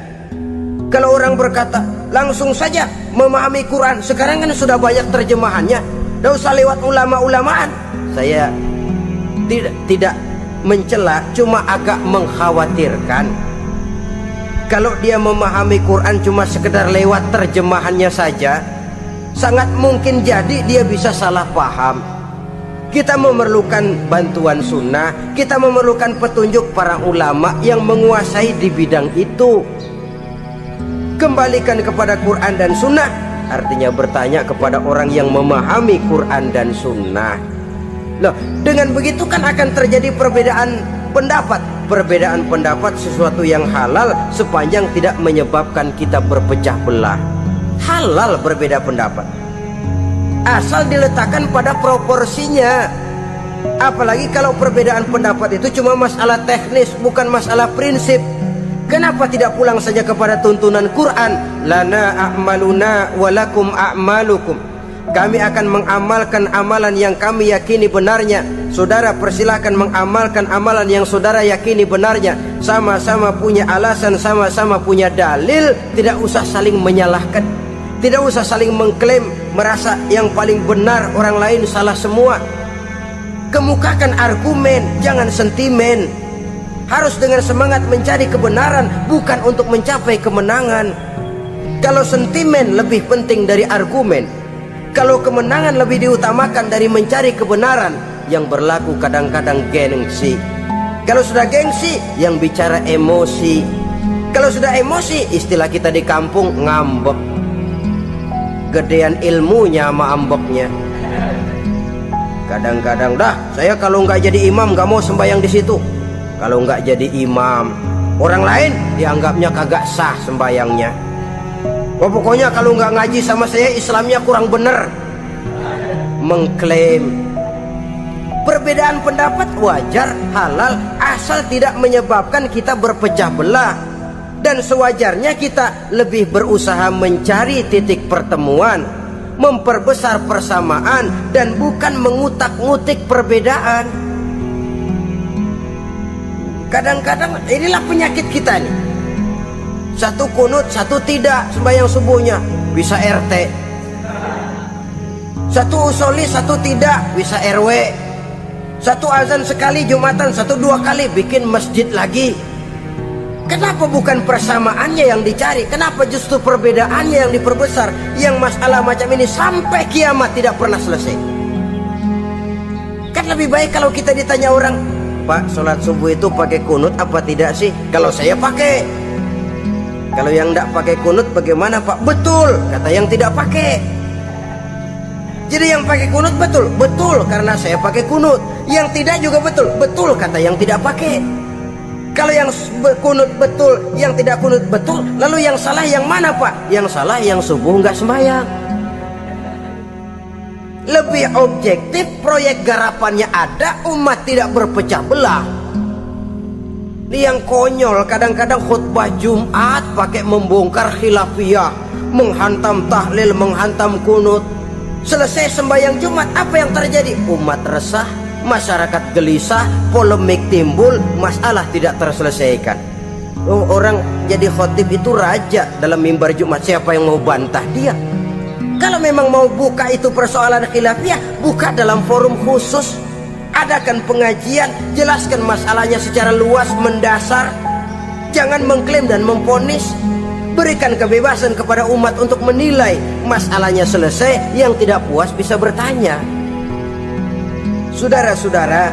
kalau orang berkata langsung saja memahami Quran, sekarang kan sudah banyak terjemahannya, tidak usah lewat ulama-ulamaan. Saya tidak mencela, cuma agak mengkhawatirkan kalau dia memahami Quran cuma sekedar lewat terjemahannya saja, sangat mungkin jadi dia bisa salah paham. Kita memerlukan bantuan sunnah, kita memerlukan petunjuk para ulama yang menguasai di bidang itu. Kembalikan kepada Quran dan sunnah artinya bertanya kepada orang yang memahami Quran dan sunnah. Loh, dengan begitu kan akan terjadi perbedaan pendapat. Perbedaan pendapat sesuatu yang halal sepanjang tidak menyebabkan kita berpecah belah. Halal berbeda pendapat, asal diletakkan pada proporsinya. Apalagi kalau perbedaan pendapat itu cuma masalah teknis, bukan masalah prinsip. Kenapa tidak pulang saja kepada tuntunan Quran? Lana a'maluna walakum a'malukum. Kami akan mengamalkan amalan yang kami yakini benarnya. Saudara persilahkan mengamalkan amalan yang saudara yakini benarnya. Sama-sama punya alasan, sama-sama punya dalil. Tidak usah saling menyalahkan, tidak usah saling mengklaim merasa yang paling benar, orang lain salah semua. Kemukakan argumen, jangan sentimen. Harus dengan semangat mencari kebenaran, bukan untuk mencapai kemenangan. Kalau sentimen lebih penting dari argumen, kalau kemenangan lebih diutamakan dari mencari kebenaran, yang berlaku kadang-kadang gengsi. Kalau sudah gengsi, yang bicara emosi. Kalau sudah emosi, istilah kita di kampung ngambek. Gedean ilmunya sama ambeknya. Kadang-kadang dah, saya kalau nggak jadi imam nggak mau sembahyang di situ. Kalau nggak jadi imam, orang lain dianggapnya kagak sah sembahyangnya. Oh, pokoknya kalau nggak ngaji sama saya Islamnya kurang bener. Mengklaim. Perbedaan pendapat wajar, halal, asal tidak menyebabkan kita berpecah belah. Dan sewajarnya kita lebih berusaha mencari titik pertemuan, memperbesar persamaan dan bukan mengutak-ngutik perbedaan. Kadang-kadang inilah penyakit kita nih. Satu kunut, satu tidak sembahyang subuhnya, bisa RT. Satu usoli, satu tidak, bisa RW. Satu azan sekali Jumatan, satu dua kali, bikin masjid lagi. Kenapa bukan persamaannya yang dicari? Kenapa justru perbedaannya yang diperbesar? Yang masalah macam ini sampai kiamat tidak pernah selesai. Kan lebih baik kalau kita ditanya orang, Pak, sholat subuh itu pakai kunut apa tidak sih? Kalau saya pakai. Kalau yang tidak pakai kunut bagaimana, Pak? Betul, kata yang tidak pakai. Jadi yang pakai kunut betul, betul karena saya pakai kunut. Yang tidak juga betul, betul kata yang tidak pakai. Kalau yang kunut betul, yang tidak kunut betul, lalu yang salah yang mana, Pak? Yang salah yang subuh nggak sembahyang. Lebih objektif, proyek garapannya ada, umat tidak berpecah belah. Ini yang konyol, kadang-kadang khutbah Jumat pakai membongkar khilafiyah, menghantam tahlil, menghantam kunut. Selesai sembahyang Jumat, apa yang terjadi? Umat resah, masyarakat gelisah, polemik timbul, masalah tidak terselesaikan. Orang jadi khotib itu raja dalam mimbar Jumat, siapa yang mau bantah dia? Kalau memang mau buka itu persoalan khilafiyah, buka dalam forum khusus. Adakan pengajian, jelaskan masalahnya secara luas, mendasar. Jangan mengklaim dan memvonis. Berikan kebebasan kepada umat untuk menilai. Masalahnya selesai, yang tidak puas bisa bertanya. Saudara-saudara,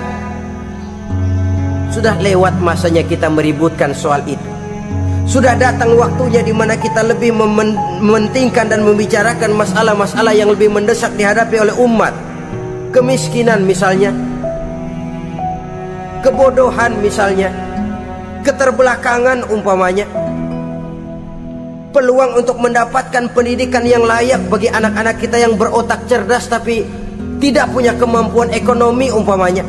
sudah lewat masanya kita meributkan soal itu. Sudah datang waktunya di mana kita lebih mementingkan dan membicarakan masalah-masalah yang lebih mendesak dihadapi oleh umat. Kemiskinan misalnya, kebodohan misalnya, keterbelakangan umpamanya. Peluang untuk mendapatkan pendidikan yang layak bagi anak-anak kita yang berotak cerdas tapi tidak punya kemampuan ekonomi umpamanya.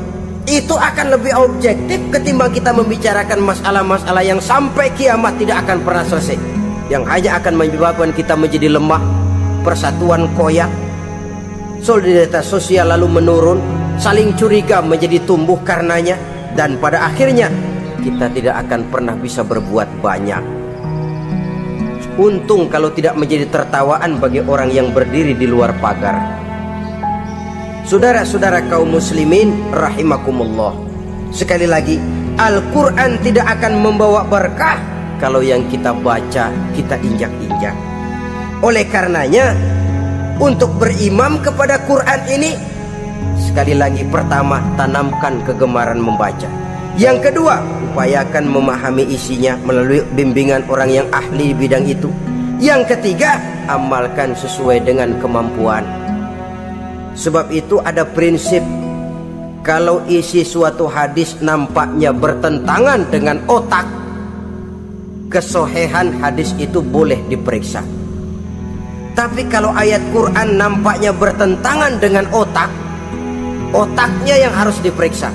Itu akan lebih objektif ketimbang kita membicarakan masalah-masalah yang sampai kiamat tidak akan pernah selesai, yang hanya akan menyebabkan kita menjadi lemah, persatuan koyak, solidaritas sosial lalu menurun, saling curiga menjadi tumbuh karenanya, dan pada akhirnya kita tidak akan pernah bisa berbuat banyak. Untung kalau tidak menjadi tertawaan bagi orang yang berdiri di luar pagar. Saudara-saudara kaum muslimin rahimakumullah, sekali lagi, Al-Quran tidak akan membawa berkah kalau yang kita baca kita injak-injak. Oleh karenanya, untuk berimam kepada Quran ini, sekali lagi, pertama, tanamkan kegemaran membaca. Yang kedua, upayakan memahami isinya melalui bimbingan orang yang ahli bidang itu. Yang ketiga, amalkan sesuai dengan kemampuan. Sebab itu ada prinsip, kalau isi suatu hadis nampaknya bertentangan dengan otak, kesohihan hadis itu boleh diperiksa. Tapi kalau ayat Quran nampaknya bertentangan dengan otak, otaknya yang harus diperiksa.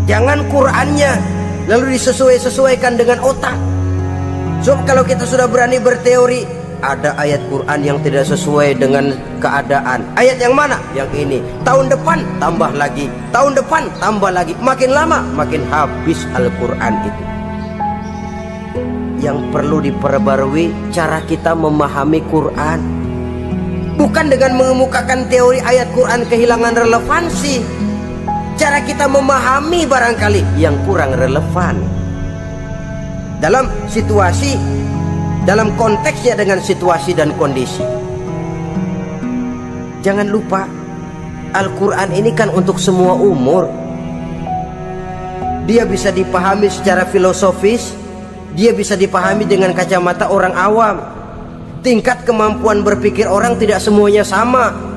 Jangan Qurannya lalu disesuaikan dengan otak. So kalau kita sudah berani berteori, ada ayat Quran yang tidak sesuai dengan keadaan. Ayat yang mana? Yang ini. Tahun depan tambah lagi, tahun depan tambah lagi. Makin lama makin habis Al-Quran itu. Yang perlu diperbarui cara kita memahami Quran, bukan dengan mengemukakan teori ayat Quran kehilangan relevansi. Cara kita memahami barangkali yang kurang relevan dalam situasi, dalam konteksnya dengan situasi dan kondisi. Jangan lupa, Al-Quran ini kan untuk semua umur. Dia bisa dipahami secara filosofis, dia bisa dipahami dengan kacamata orang awam. Tingkat kemampuan berpikir orang tidak semuanya sama.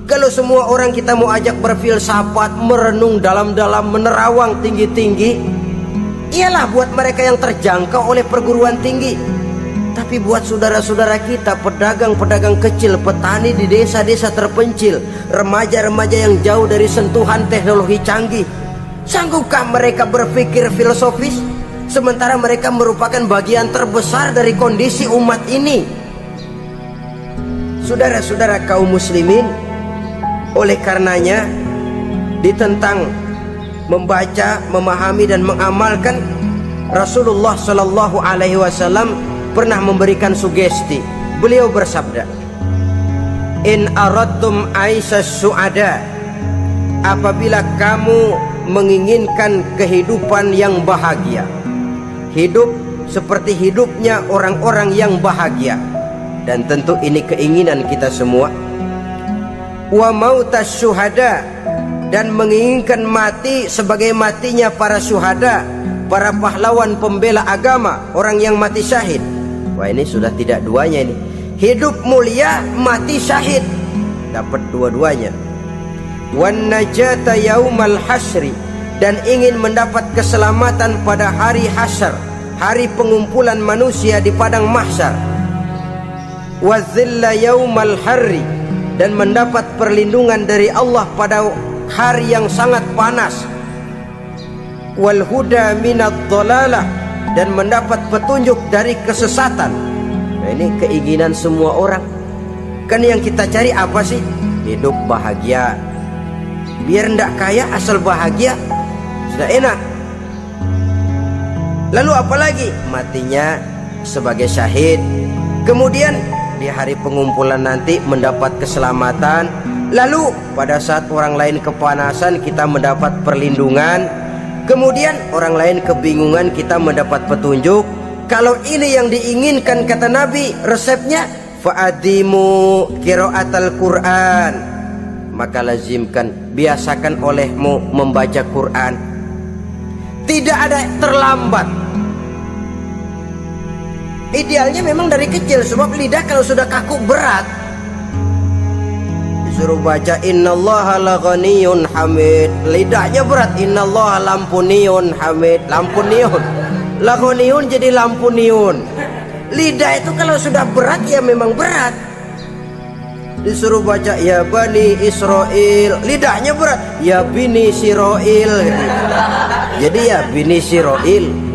Kalau semua orang kita mau ajak berfilsafat, merenung dalam-dalam, menerawang tinggi-tinggi, ialah buat mereka yang terjangkau oleh perguruan tinggi. Tapi buat saudara-saudara kita, pedagang-pedagang kecil, petani di desa-desa terpencil, remaja-remaja yang jauh dari sentuhan teknologi canggih, sanggupkah mereka berpikir filosofis? Sementara mereka merupakan bagian terbesar dari kondisi umat ini. Saudara-saudara kaum muslimin, oleh karenanya ditentang membaca, memahami dan mengamalkan. Rasulullah Shallallahu Alaihi Wasallam pernah memberikan sugesti. Beliau bersabda, in aradtum aisas su'ada, apabila kamu menginginkan kehidupan yang bahagia, hidup seperti hidupnya orang-orang yang bahagia, dan tentu ini keinginan kita semua. Wa mautas syuhada, dan menginginkan mati sebagai matinya para syuhada, para pahlawan pembela agama, orang yang mati syahid. Wah, ini sudah tidak duanya ini. Hidup mulia, mati syahid, dapat dua-duanya. Wan najata yaumal hasyri, dan ingin mendapat keselamatan pada hari hasyar, hari pengumpulan manusia di padang mahsyar. Wa dhilla yaumal harri, dan mendapat perlindungan dari Allah pada hari yang sangat panas. Wal huda minad dhalalah, dan mendapat petunjuk dari kesesatan. Nah, ini keinginan semua orang. Kan yang kita cari apa sih? Hidup bahagia. Biar ndak kaya, asal bahagia sudah enak. Lalu apalagi? Matinya sebagai syahid. Kemudian di hari pengumpulan nanti mendapat keselamatan. Lalu pada saat orang lain kepanasan, kita mendapat perlindungan. Kemudian orang lain kebingungan, kita mendapat petunjuk. Kalau ini yang diinginkan, kata Nabi, resepnya fa'adimu qiraatal Quran, maka lazimkan, biasakan olehmu membaca Quran. Tidak ada terlambat. Idealnya memang dari kecil, sebab lidah kalau sudah kaku berat. Disuruh baca innallaha laghaniyun hamid, lidahnya berat. Innallaha lampuniyun hamid, lampuniyun. Laghaniyun jadi lampuniyun. Lidah itu kalau sudah berat ya memang berat. Disuruh baca ya bani Israel, lidahnya berat. Ya bini Siroil, jadi ya bini Siroil.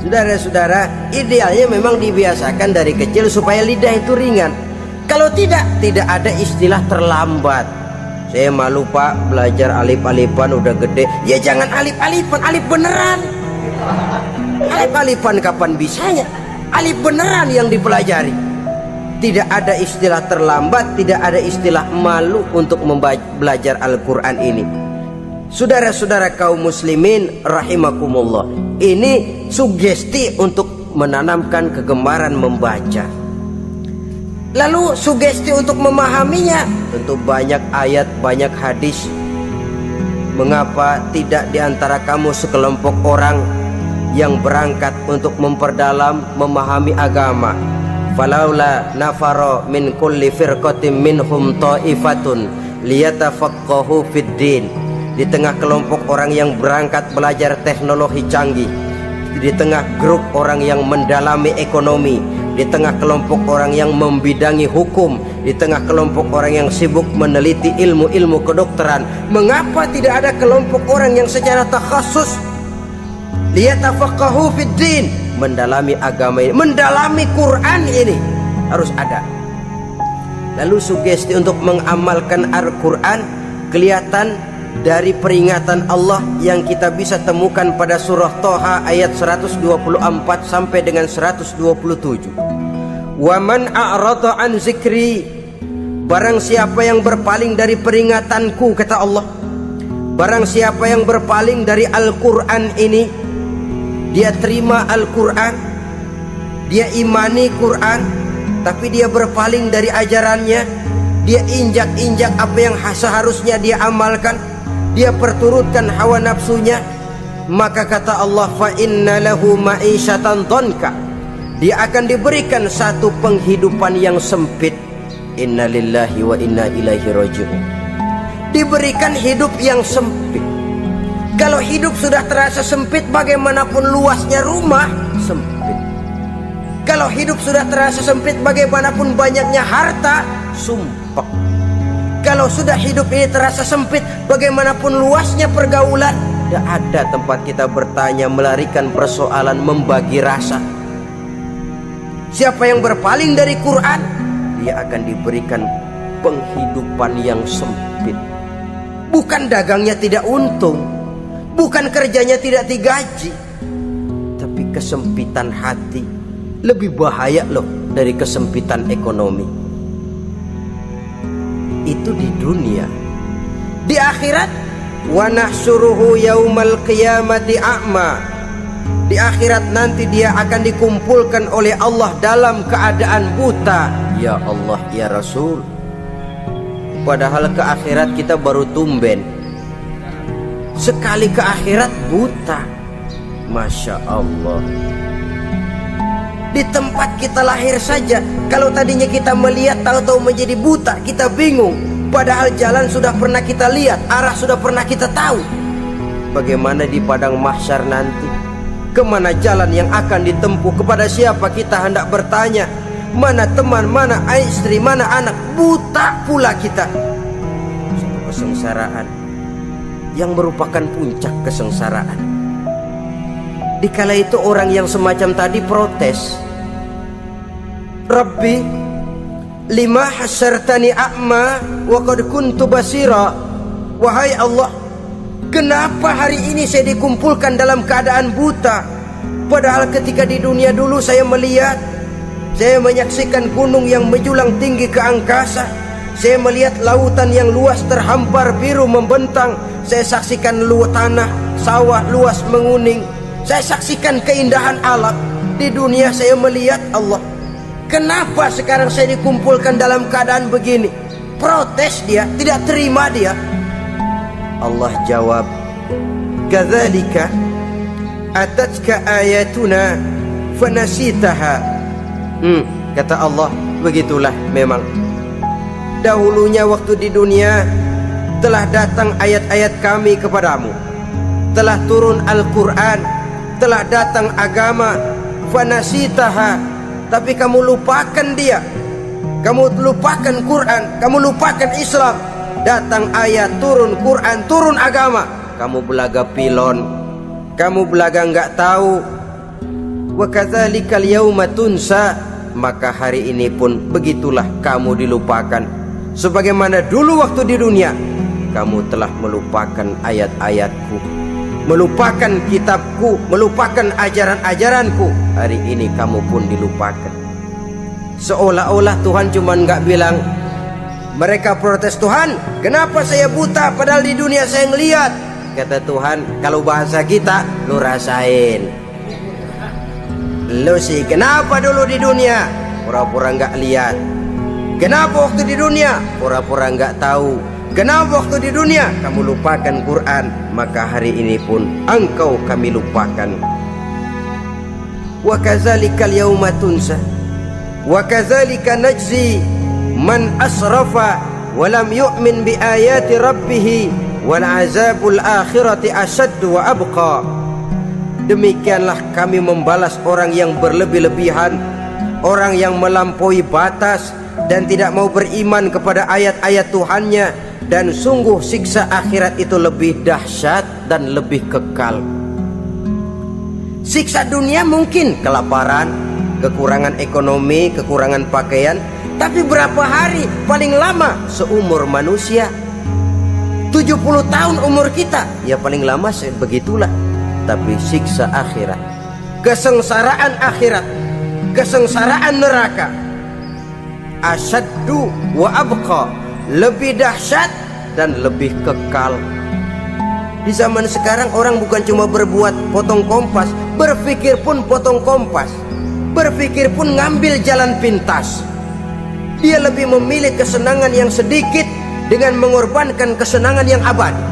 Saudara-saudara, idealnya memang dibiasakan dari kecil supaya lidah itu ringan. Kalau tidak ada istilah terlambat. Saya malu pak, belajar alif-alifan udah gede. Ya jangan alif-alifan, alif beneran. Alif-alifan kapan bisanya? Alif beneran yang dipelajari. Tidak ada istilah terlambat, tidak ada istilah malu untuk belajar Al-Quran ini. Saudara-saudara kaum muslimin rahimakumullah, ini sugesti untuk menanamkan kegemaran membaca. Lalu sugesti untuk memahaminya, tentu banyak ayat, banyak hadis. Mengapa tidak diantara kamu sekelompok orang yang berangkat untuk memperdalam, memahami agama? Falaula nafaro min kulli firqatin minhum ta'ifatun liyatafaqahu fid din. Di tengah kelompok orang yang berangkat belajar teknologi canggih, di tengah grup orang yang mendalami ekonomi, di tengah kelompok orang yang membidangi hukum, di tengah kelompok orang yang sibuk meneliti ilmu-ilmu kedokteran, mengapa tidak ada kelompok orang yang secara takhasus liyatafaqahu fid din, mendalami agama ini, mendalami Quran ini? Harus ada. Lalu sugesti untuk mengamalkan Al-Quran kelihatan dari peringatan Allah yang kita bisa temukan pada surah Toha ayat 124 sampai dengan 127. Wa man a'rada an zikri, barang siapa yang berpaling dari peringatanku, kata Allah, barang siapa yang berpaling dari Al-Quran ini, dia terima Al-Quran, dia imani Quran, tapi dia berpaling dari ajarannya, dia injak-injak apa yang seharusnya dia amalkan, dia perturutkan hawa nafsunya, maka kata Allah, fa inna lahu ma'isyatan dhanka, dia akan diberikan satu penghidupan yang sempit. Inna lillahi wa inna ilaihi raji'un. Diberikan hidup yang sempit. Kalau hidup sudah terasa sempit, bagaimanapun luasnya rumah, sempit. Kalau hidup sudah terasa sempit, bagaimanapun banyaknya harta, sumpek. Kalau sudah hidup ini terasa sempit, bagaimanapun luasnya pergaulan, tidak ada tempat kita bertanya, melarikan persoalan, membagi rasa. Siapa yang berpaling dari Quran, dia akan diberikan penghidupan yang sempit. Bukan dagangnya tidak untung, bukan kerjanya tidak digaji, tapi kesempitan hati lebih bahaya loh dari kesempitan ekonomi. Itu di dunia. Di akhirat, wa nahsyuruhu yaumal qiyamati a'ma. Di akhirat nanti dia akan dikumpulkan oleh Allah dalam keadaan buta. Ya Allah, ya Rasul. Padahal ke akhirat kita baru tumben. Sekali ke akhirat buta. Masya Allah. Di tempat kita lahir saja, kalau tadinya kita melihat tahu-tahu menjadi buta, kita bingung. Padahal jalan sudah pernah kita lihat, arah sudah pernah kita tahu. Bagaimana di padang mahsyar nanti? Kemana jalan yang akan ditempuh? Kepada siapa kita hendak bertanya? Mana teman, mana istri, mana anak? Buta pula kita. Satu kesengsaraan yang merupakan puncak kesengsaraan. Dikala itu orang yang semacam tadi protes, Rabbi, lima hasyartani a'ma wa qad kuntu basira. Wahai Allah, kenapa hari ini saya dikumpulkan dalam keadaan buta? Padahal ketika di dunia dulu saya melihat, saya menyaksikan gunung yang menjulang tinggi ke angkasa, saya melihat lautan yang luas terhampar biru membentang, saya saksikan tanah sawah luas menguning, saya saksikan keindahan alam. Di dunia saya melihat Allah. Kenapa sekarang saya dikumpulkan dalam keadaan begini? Protes dia, tidak terima dia. Allah jawab, kadzalika atatka ayatuna fanasitaha. Kata Allah, begitulah memang. Dahulunya waktu di dunia telah datang ayat-ayat kami kepadamu, telah turun Al-Quran, telah datang agama, fanasitaha, tapi kamu lupakan dia, kamu lupakan Quran, kamu lupakan Islam. Datang ayat, turun Quran, turun agama, kamu belaga pilon, kamu belaga nggak tahu. Wa kadzalikal yauma tunsa, maka hari ini pun begitulah kamu dilupakan. Sebagaimana dulu waktu di dunia kamu telah melupakan ayat-ayatku, melupakan kitabku, melupakan ajaran-ajaranku. Hari ini kamu pun dilupakan. Seolah-olah Tuhan cuma nggak bilang, mereka protes, Tuhan kenapa saya buta padahal di dunia saya ngeliat. Kata Tuhan, kalau bahasa kita, lu rasain. Lu sih kenapa dulu di dunia pura-pura nggak lihat? Kenapa waktu di dunia pura-pura nggak tahu? Kenapa waktu di dunia kamu lupakan Quran? Maka hari ini pun engkau kami lupakan. Wa kadzalikal yauma tunsa wa kadzalika najzi man asrafa wa lam yu'min bi ayati rabbih wal azabul akhirati asyaddu wa abqa. Demikianlah kami membalas orang yang berlebih-lebihan, orang yang melampaui batas dan tidak mau beriman kepada ayat-ayat Tuhannya. Dan sungguh siksa akhirat itu lebih dahsyat dan lebih kekal. Siksa dunia mungkin kelaparan, kekurangan ekonomi, kekurangan pakaian, tapi berapa hari? Paling lama seumur manusia. 70 tahun umur kita, ya paling lama begitulah. Tapi siksa akhirat, kesengsaraan akhirat, kesengsaraan neraka, asyaddu wa abqa, lebih dahsyat dan lebih kekal. Di zaman sekarang orang bukan cuma berbuat potong kompas, berpikir pun potong kompas, berpikir pun ngambil jalan pintas. Dia lebih memilih kesenangan yang sedikit dengan mengorbankan kesenangan yang abadi.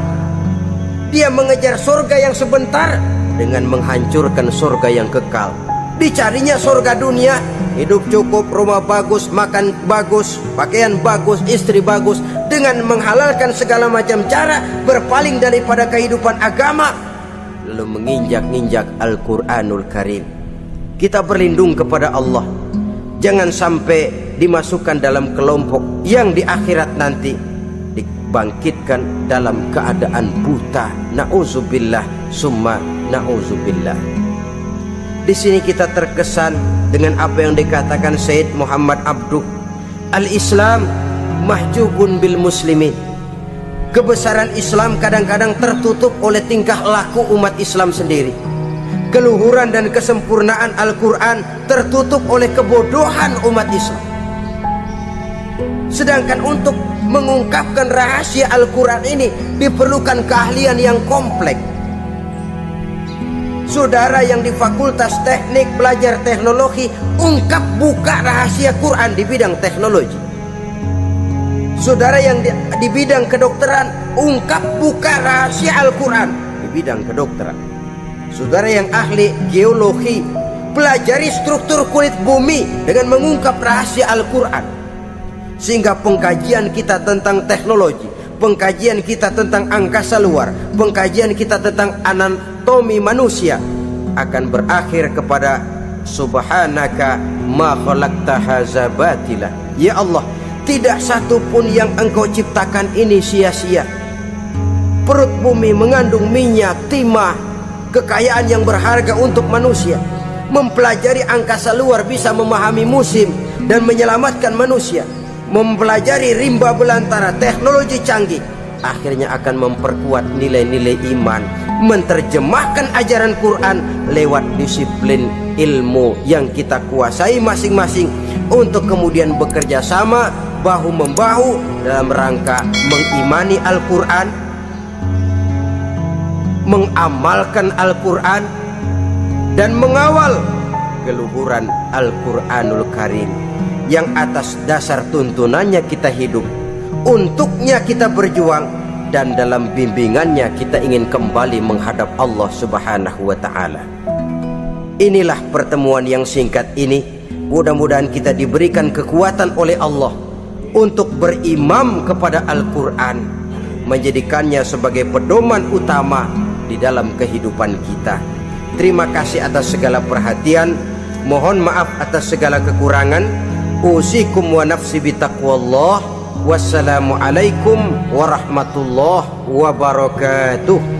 Dia mengejar surga yang sebentar dengan menghancurkan surga yang kekal. Dicarinya surga dunia, hidup cukup, rumah bagus, makan bagus, pakaian bagus, istri bagus, dengan menghalalkan segala macam cara, berpaling daripada kehidupan agama, lalu menginjak-injak Al-Quranul Karim. Kita berlindung kepada Allah, jangan sampai dimasukkan dalam kelompok yang di akhirat nanti dibangkitkan dalam keadaan buta. Na'udzubillah summa na'udzubillah. Di sini kita terkesan dengan apa yang dikatakan Sayyid Muhammad Abduh Al-Islam mahjubun bil muslimin. Kebesaran Islam kadang-kadang tertutup oleh tingkah laku umat Islam sendiri. Keluhuran dan kesempurnaan Al-Quran tertutup oleh kebodohan umat Islam. Sedangkan untuk mengungkapkan rahasia Al-Quran ini diperlukan keahlian yang kompleks. Saudara yang di Fakultas Teknik belajar teknologi, ungkap buka rahasia Quran di bidang teknologi. Saudara yang di bidang kedokteran, ungkap buka rahasia Al-Quran di bidang kedokteran. Saudara yang ahli geologi, pelajari struktur kulit bumi dengan mengungkap rahasia Al-Quran. Sehingga pengkajian kita tentang teknologi, pengkajian kita tentang angkasa luar, pengkajian kita tentang anatomi manusia akan berakhir kepada subhanaka ma khalaqta hadza batila. Ya Allah, tidak satu pun yang Engkau ciptakan ini sia-sia. Perut bumi mengandung minyak, timah, kekayaan yang berharga untuk manusia. Mempelajari angkasa luar bisa memahami musim dan menyelamatkan manusia. Mempelajari rimba belantara, teknologi canggih, akhirnya akan memperkuat nilai-nilai iman. Menerjemahkan ajaran Quran lewat disiplin ilmu yang kita kuasai masing-masing, untuk kemudian bekerja sama bahu-membahu dalam rangka mengimani Al-Quran, mengamalkan Al-Quran, dan mengawal keluhuran Al-Quranul Karim yang atas dasar tuntunannya kita hidup, untuknya kita berjuang, dan dalam bimbingannya kita ingin kembali menghadap Allah Subhanahu wa ta'ala. Inilah pertemuan yang singkat ini. Mudah-mudahan kita diberikan kekuatan oleh Allah untuk berimam kepada Al-Quran, menjadikannya sebagai pedoman utama di dalam kehidupan kita. Terima kasih atas segala perhatian. Mohon maaf atas segala kekurangan. Usikum wa nafsi bitaqwallah. Wassalamualaikum warahmatullahi wabarakatuh.